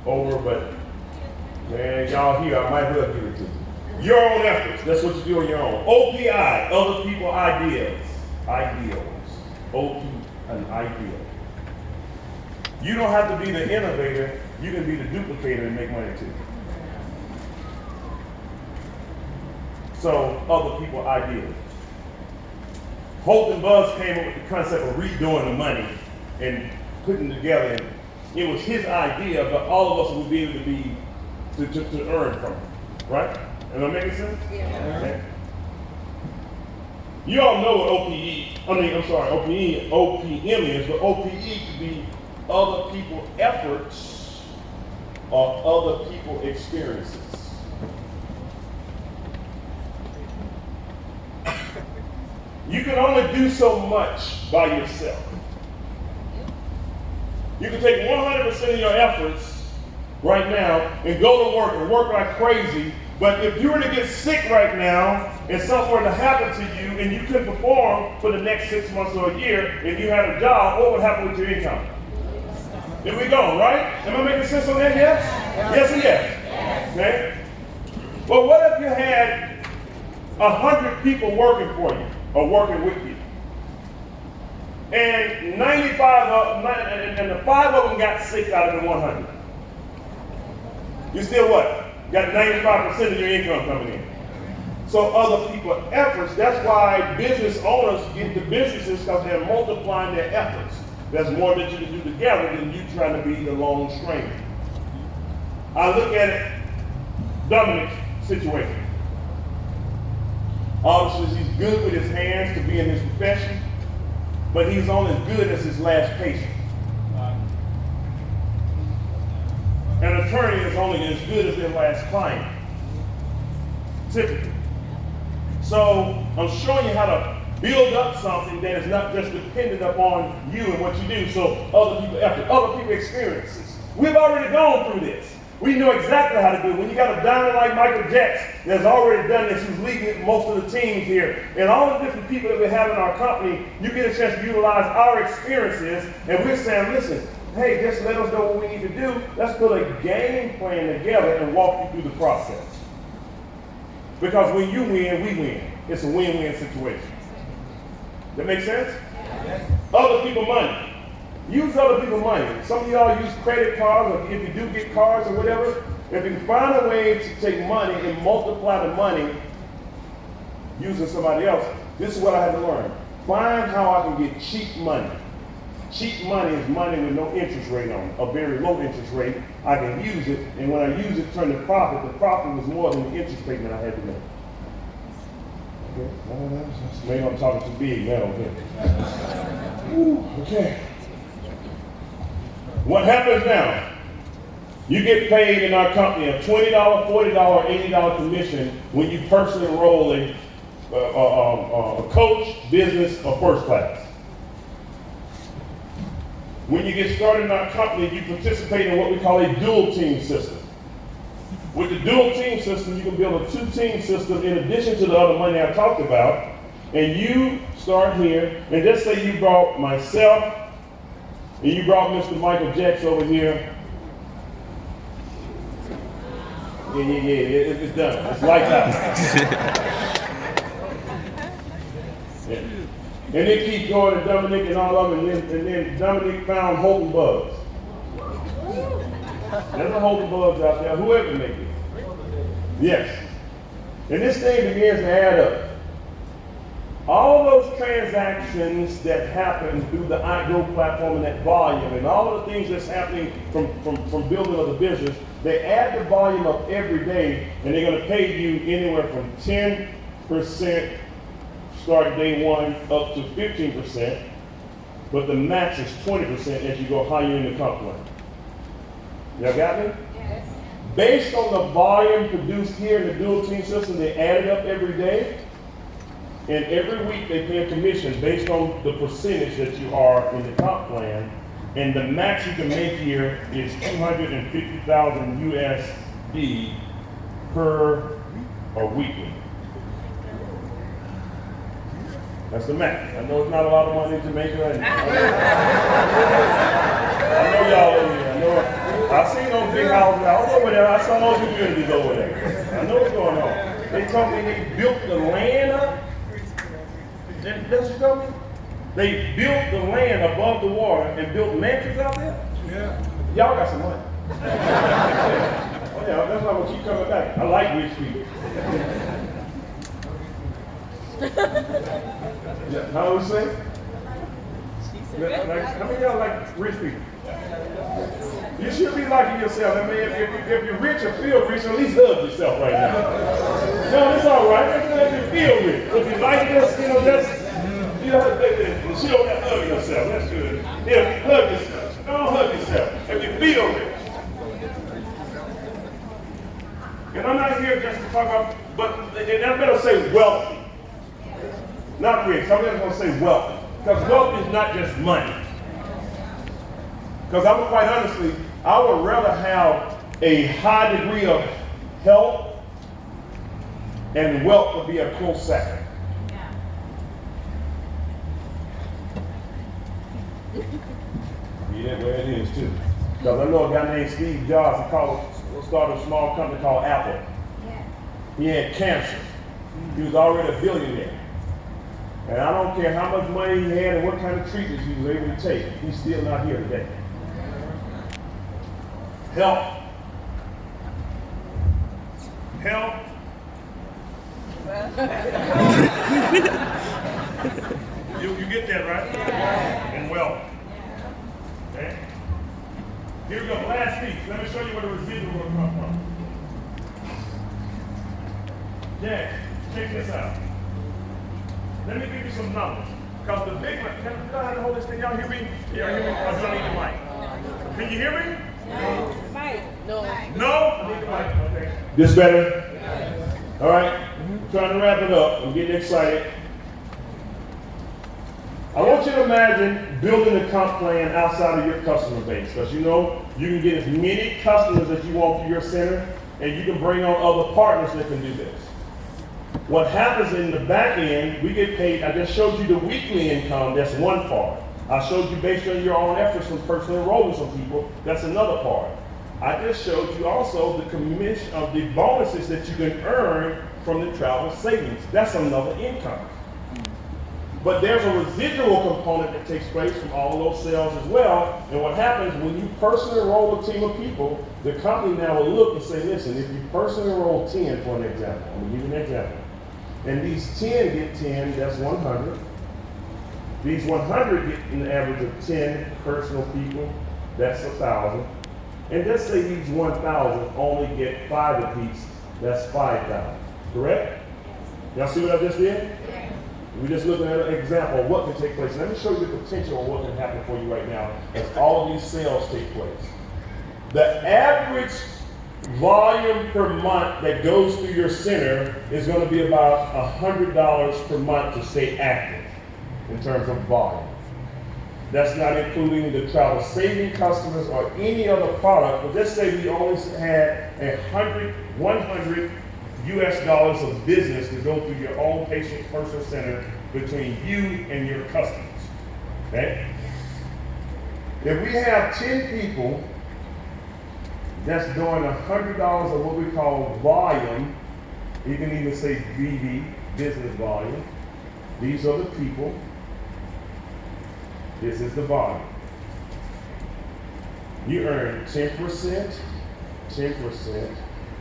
over, but man, y'all here, I might as well give it to you. Your own efforts, that's what you do on your own. OPI, other people ideas. Ideals. OP, an ideal. You don't have to be the innovator, you can be the duplicator and make money too. So, other people ideas. Holt and Buzz came up with the concept of redoing the money and putting it together. And it was his idea, but all of us would be able to earn from it, right? Am I making sense? Yeah. Okay. You all know what OPM is, but OPE could be other people efforts or other people experiences. You can only do so much by yourself. You can take 100% of your efforts right now and go to work and work like crazy, but if you were to get sick right now and something were to happen to you and you couldn't perform for the next 6 months or a year and you had a job, what would happen with your income? There we go, right? Am I making sense on that? Yes? Yes and yes? Okay? Well, what if you had 100 people working for you or working with you? And 95 of them, and the 5 of them got sick out of the 100. You still what? Got 95% of your income coming in. So other people's efforts, that's why business owners get the businesses, because they're multiplying their efforts. There's more that you can do together than you trying to be the lone stranger. I look at it, Dominic's situation. Obviously, he's good with his hands to be in his profession, but he's only as good as his last patient. An attorney is only as good as their last client, typically. So I'm showing you how to build up something that is not just dependent upon you and what you do. So other people effort, other people experiences. We've already gone through this. We know exactly how to do it. When you got a diamond like Michael Jackson that's already done this, who's leading most of the teams here, and all the different people that we have in our company, you get a chance to utilize our experiences, and we're saying, listen, hey, just let us know what we need to do. Let's put a game plan together and walk you through the process. Because when you win, we win. It's a win-win situation. That make sense? Yes. Other people money. Use other people's money. Some of y'all use credit cards, or if you do get cards or whatever, if you can find a way to take money and multiply the money using somebody else, this is what I had to learn. Find how I can get cheap money. Cheap money is money with no interest rate on it, a very low interest rate. I can use it, and when I use it, turn to profit. The profit was more than the interest payment I had to make. Okay, maybe I'm talking too big now. Okay. Okay. What happens now? You get paid in our company a $20, $40, $80 commission when you personally enroll in a coach, business, or first class. When you get started in our company, you participate in what we call a dual team system. With the dual team system, you can build a 2-team system in addition to the other money I talked about. And you start here, and just say you brought myself, and you brought Mr. Michael Jackson over here. Yeah, it's done. It's lights out. Yeah. And then keep going to Dominic and all of them, and then Dominic found Holt and Buzz. There's a Holt and Buzz out there, whoever make it. Yes. And this thing begins to add up. All those transactions that happen through the iGrow platform and that volume, and all of the things that's happening from building of the business, they add the volume up every day, and they're going to pay you anywhere from 10% start day one up to 15%, but the max is 20% as you go higher in the comp plan. Y'all got me? Yes. Based on the volume produced here in the dual team system, they add it up every day, and every week they pay a commission based on the percentage that you are in the comp plan, and the max you can make here is $250,000 USD per or weekly. That's the max. I know it's not a lot of money to make right now. I know y'all in here. I've seen those big houses. I was over there. I saw those communities over there. I know what's going on. They told me they built the land up. That's what you told me? They built the land above the water and built mansions out there? Yeah. Y'all got some money. Oh yeah, that's why I'm gonna keep coming back. I like rich people. Yeah, how do we say? How many of y'all like rich people? You should be liking yourself. I mean, if you're rich or feel rich, at least hug yourself right now. No, it's all right. If you feel rich. If you like this, you know, that's, you know, she don't have to hug yourself. That's good. Yeah, hug yourself. Don't hug yourself. If you feel rich. And I'm not here just to talk about, but and I better say wealthy. Not rich. I'm just going to say wealthy. Because wealth is not just money. Because I'm quite honestly, I would rather have a high degree of health and wealth would be a close second. Yeah, where it is too. Because I know a guy named Steve Jobs, he started a small company called Apple. He had cancer. He was already a billionaire. And I don't care how much money he had and what kind of treatments he was able to take, he's still not here today. Health. You get that, right? Yeah. And wealth. Okay? Here we go, last piece. Let me show you where the residual will come from. Yeah, check this out. Let me give you some numbers. Because the big one, can I have to hold this thing? Y'all hear me? Y'all hear me? I don't need the mic. Can you hear me? No. No. No? I need the mic. Okay. This better? Yeah. All right. I'm trying to wrap it up. I'm getting excited. I want you to imagine building a comp plan outside of your customer base. Because you know, you can get as many customers as you want to your center, and you can bring on other partners that can do this. What happens in the back end, we get paid. I just showed you the weekly income, that's one part. I showed you based on your own efforts from personal enrollment some people, that's another part. I just showed you also the commission of the bonuses that you can earn from the travel savings. That's another income. But there's a residual component that takes place from all of those sales as well. And what happens when you personally enroll a team of people, the company now will look and say, listen, if you personally enroll 10 for an example, I'm gonna give you an example. And these 10 get 10, that's 100. These 100 get an average of 10 personal people, that's 1,000. And let's say these 1,000 only get 5 apiece, that's 5,000. Correct? Y'all see what I just did? Yeah. We're just looking at an example of what can take place. Let me show you the potential of what can happen for you right now as all of these sales take place. The average volume per month that goes through your center is going to be about $100 per month to stay active in terms of volume. That's not including the travel saving customers or any other product, but let's say we only had 100 US dollars of business to go through your own patient personal center between you and your customers, okay? If we have 10 people that's doing $100 of what we call volume, you can even say BV, business volume. These are the people. This is the volume. You earn 10%, 10%,